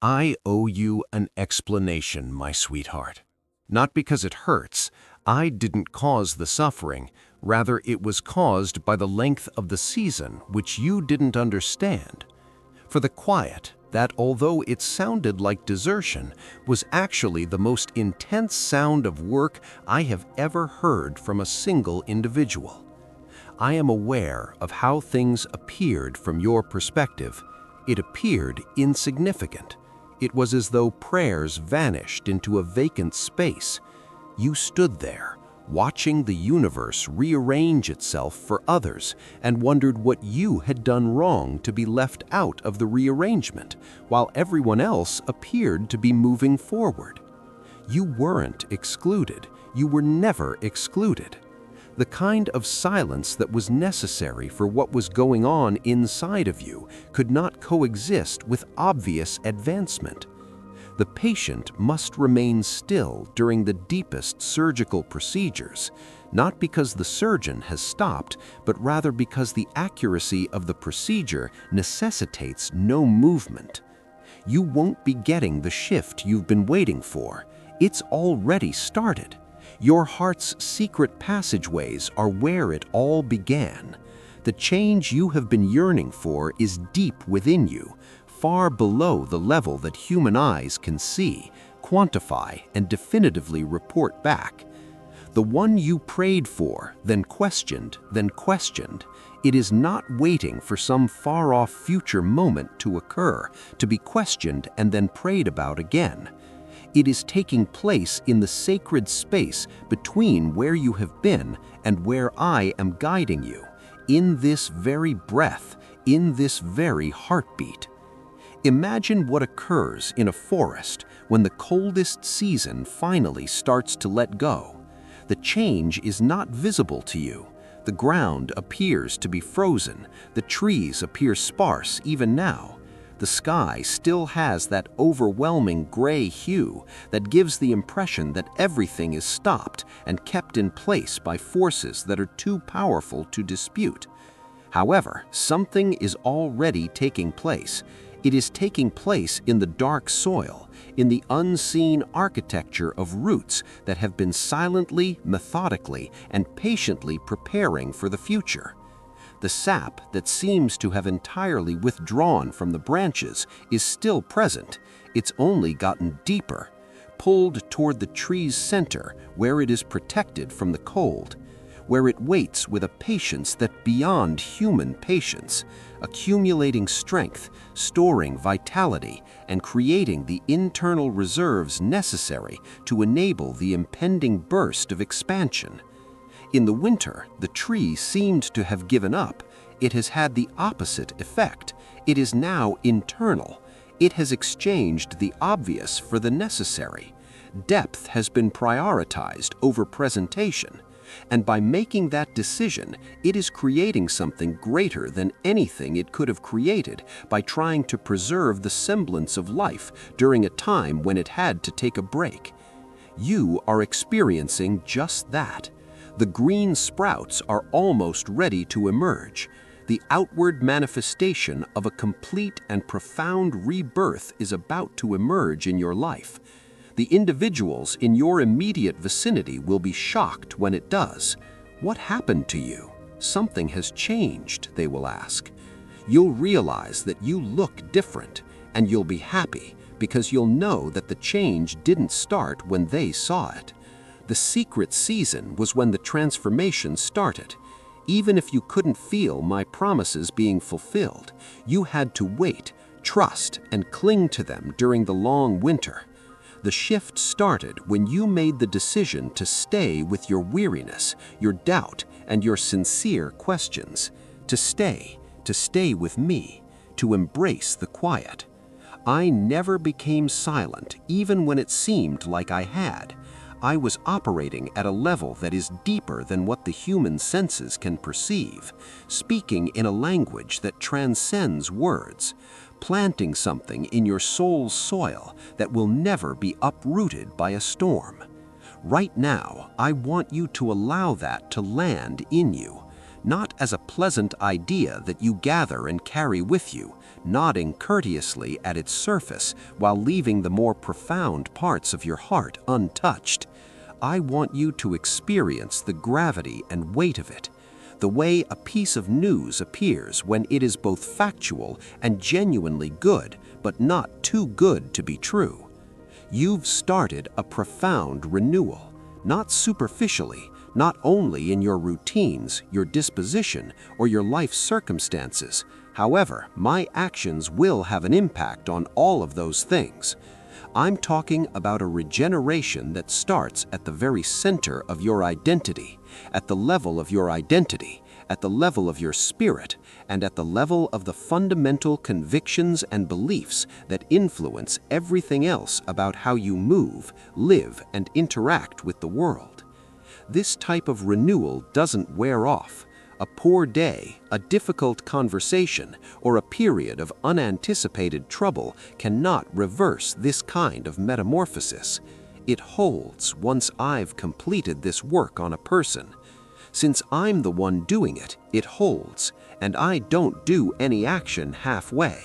I owe you an explanation, my sweetheart. Not because it hurts. I didn't cause the suffering. Rather, it was caused by the length of the season, which you didn't understand. For the quiet, that although it sounded like desertion, was actually the most intense sound of work I have ever heard from a single individual. I am aware of how things appeared from your perspective. It appeared insignificant. It was as though prayers vanished into a vacant space. You stood there, watching the universe rearrange itself for others, and wondered what you had done wrong to be left out of the rearrangement, while everyone else appeared to be moving forward. You weren't excluded. You were never excluded. The kind of silence that was necessary for what was going on inside of you could not coexist with obvious advancement. The patient must remain still during the deepest surgical procedures, not because the surgeon has stopped, but rather because the accuracy of the procedure necessitates no movement. You won't be getting the shift you've been waiting for. It's already started. Your heart's secret passageways are where it all began. The change you have been yearning for is deep within you, far below the level that human eyes can see, quantify, and definitively report back. The one you prayed for, then questioned. It is not waiting for some far-off future moment to occur, to be questioned and then prayed about again. It is taking place in the sacred space between where you have been and where I am guiding you, in this very breath, in this very heartbeat. Imagine what occurs in a forest when the coldest season finally starts to let go. The change is not visible to you. The ground appears to be frozen. The trees appear sparse even now. The sky still has that overwhelming gray hue that gives the impression that everything is stopped and kept in place by forces that are too powerful to dispute. However, something is already taking place. It is taking place in the dark soil, in the unseen architecture of roots that have been silently, methodically, and patiently preparing for the future. The sap that seems to have entirely withdrawn from the branches is still present. It's only gotten deeper, pulled toward the tree's center where it is protected from the cold, where it waits with a patience that beyond human patience, accumulating strength, storing vitality, and creating the internal reserves necessary to enable the impending burst of expansion. In the winter, the tree seemed to have given up. It has had the opposite effect. It is now internal. It has exchanged the obvious for the necessary. Depth has been prioritized over presentation. And by making that decision, it is creating something greater than anything it could have created by trying to preserve the semblance of life during a time when it had to take a break. You are experiencing just that. The green sprouts are almost ready to emerge. The outward manifestation of a complete and profound rebirth is about to emerge in your life. The individuals in your immediate vicinity will be shocked when it does. What happened to you? Something has changed, they will ask. You'll realize that you look different, and you'll be happy because you'll know that the change didn't start when they saw it. The secret season was when the transformation started. Even if you couldn't feel my promises being fulfilled, you had to wait, trust, and cling to them during the long winter. The shift started when you made the decision to stay with your weariness, your doubt, and your sincere questions. To stay with me, to embrace the quiet. I never became silent, even when it seemed like I had. I was operating at a level that is deeper than what the human senses can perceive, speaking in a language that transcends words, planting something in your soul's soil that will never be uprooted by a storm. Right now, I want you to allow that to land in you, not as a pleasant idea that you gather and carry with you, nodding courteously at its surface while leaving the more profound parts of your heart untouched. I want you to experience the gravity and weight of it, the way a piece of news appears when it is both factual and genuinely good, but not too good to be true. You've started a profound renewal, not superficially, not only in your routines, your disposition, or your life circumstances. However, my actions will have an impact on all of those things. I'm talking about a regeneration that starts at the very center of your identity, at the level of your identity, at the level of your spirit, and at the level of the fundamental convictions and beliefs that influence everything else about how you move, live, and interact with the world. This type of renewal doesn't wear off. A poor day, a difficult conversation, or a period of unanticipated trouble cannot reverse this kind of metamorphosis. It holds once I've completed this work on a person. Since I'm the one doing it, it holds, and I don't do any action halfway.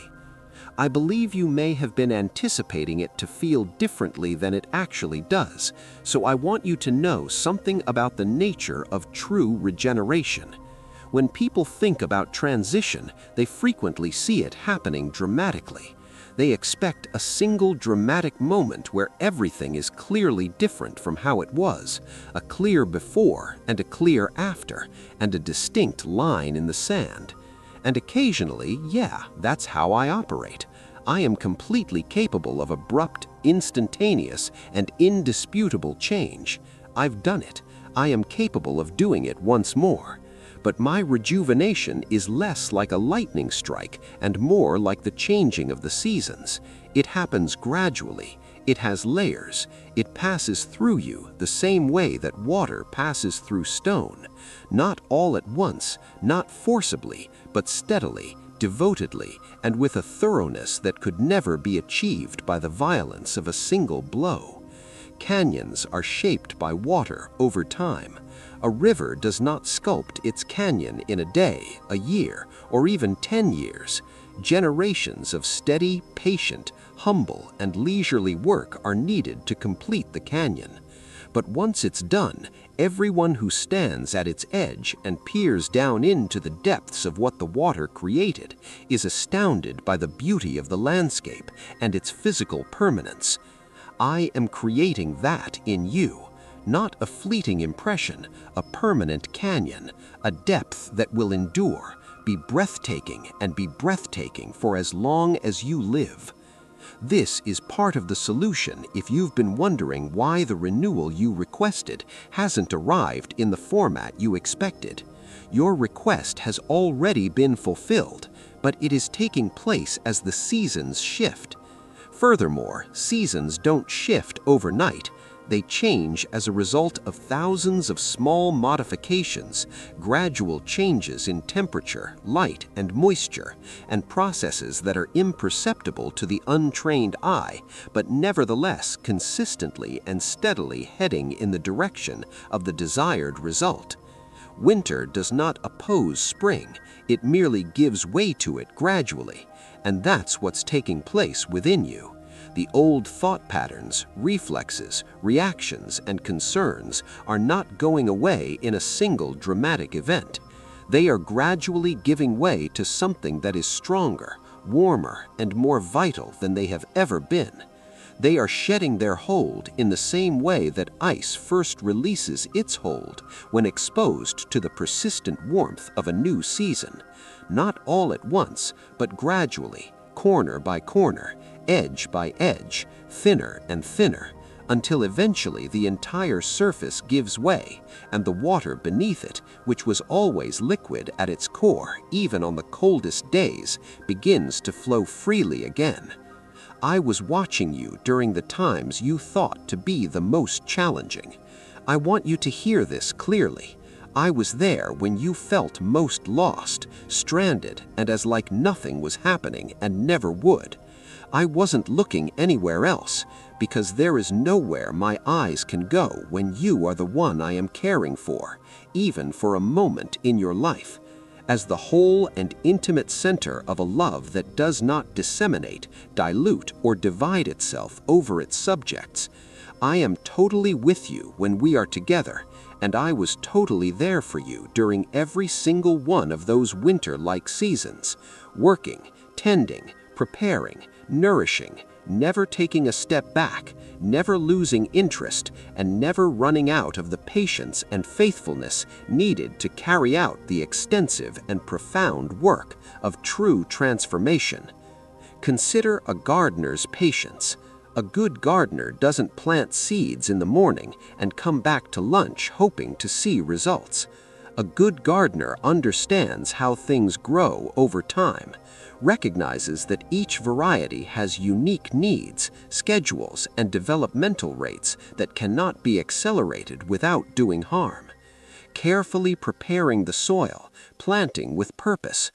I believe you may have been anticipating it to feel differently than it actually does, so I want you to know something about the nature of true regeneration. When people think about transition, they frequently see it happening dramatically. They expect a single dramatic moment where everything is clearly different from how it was, a clear before and a clear after, and a distinct line in the sand. And occasionally, yeah, that's how I operate. I am completely capable of abrupt, instantaneous, and indisputable change. I've done it. I am capable of doing it once more. But my rejuvenation is less like a lightning strike and more like the changing of the seasons. It happens gradually. It has layers. It passes through you the same way that water passes through stone. Not all at once, not forcibly, but steadily, devotedly, and with a thoroughness that could never be achieved by the violence of a single blow. Canyons are shaped by water over time. A river does not sculpt its canyon in a day, a year, or even 10 years. Generations of steady, patient, humble, and leisurely work are needed to complete the canyon. But once it's done, everyone who stands at its edge and peers down into the depths of what the water created is astounded by the beauty of the landscape and its physical permanence. I am creating that in you. Not a fleeting impression, a permanent canyon, a depth that will endure, be breathtaking and be breathtaking for as long as you live. This is part of the solution if you've been wondering why the renewal you requested hasn't arrived in the format you expected. Your request has already been fulfilled, but it is taking place as the seasons shift. Furthermore, seasons don't shift overnight. They change as a result of thousands of small modifications, gradual changes in temperature, light, and moisture, and processes that are imperceptible to the untrained eye, but nevertheless consistently and steadily heading in the direction of the desired result. Winter does not oppose spring, it merely gives way to it gradually, and that's what's taking place within you. The old thought patterns, reflexes, reactions, and concerns are not going away in a single dramatic event. They are gradually giving way to something that is stronger, warmer, and more vital than they have ever been. They are shedding their hold in the same way that ice first releases its hold when exposed to the persistent warmth of a new season. Not all at once, but gradually, corner by corner, edge by edge, thinner and thinner, until eventually the entire surface gives way, and the water beneath it, which was always liquid at its core even on the coldest days, begins to flow freely again. I was watching you during the times you thought to be the most challenging. I want you to hear this clearly. I was there when you felt most lost, stranded, and as like nothing was happening and never would. I wasn't looking anywhere else, because there is nowhere my eyes can go when you are the one I am caring for, even for a moment in your life. as the whole and intimate center of a love that does not disseminate, dilute, or divide itself over its subjects. I am totally with you when we are together, and I was totally there for you during every single one of those winter-like seasons, working, tending, preparing, nourishing, never taking a step back, never losing interest, and never running out of the patience and faithfulness needed to carry out the extensive and profound work of true transformation. Consider a gardener's patience. A good gardener doesn't plant seeds in the morning and come back to lunch hoping to see results. A good gardener understands how things grow over time, recognizes that each variety has unique needs, schedules, and developmental rates that cannot be accelerated without doing harm. Carefully preparing the soil, planting with purpose,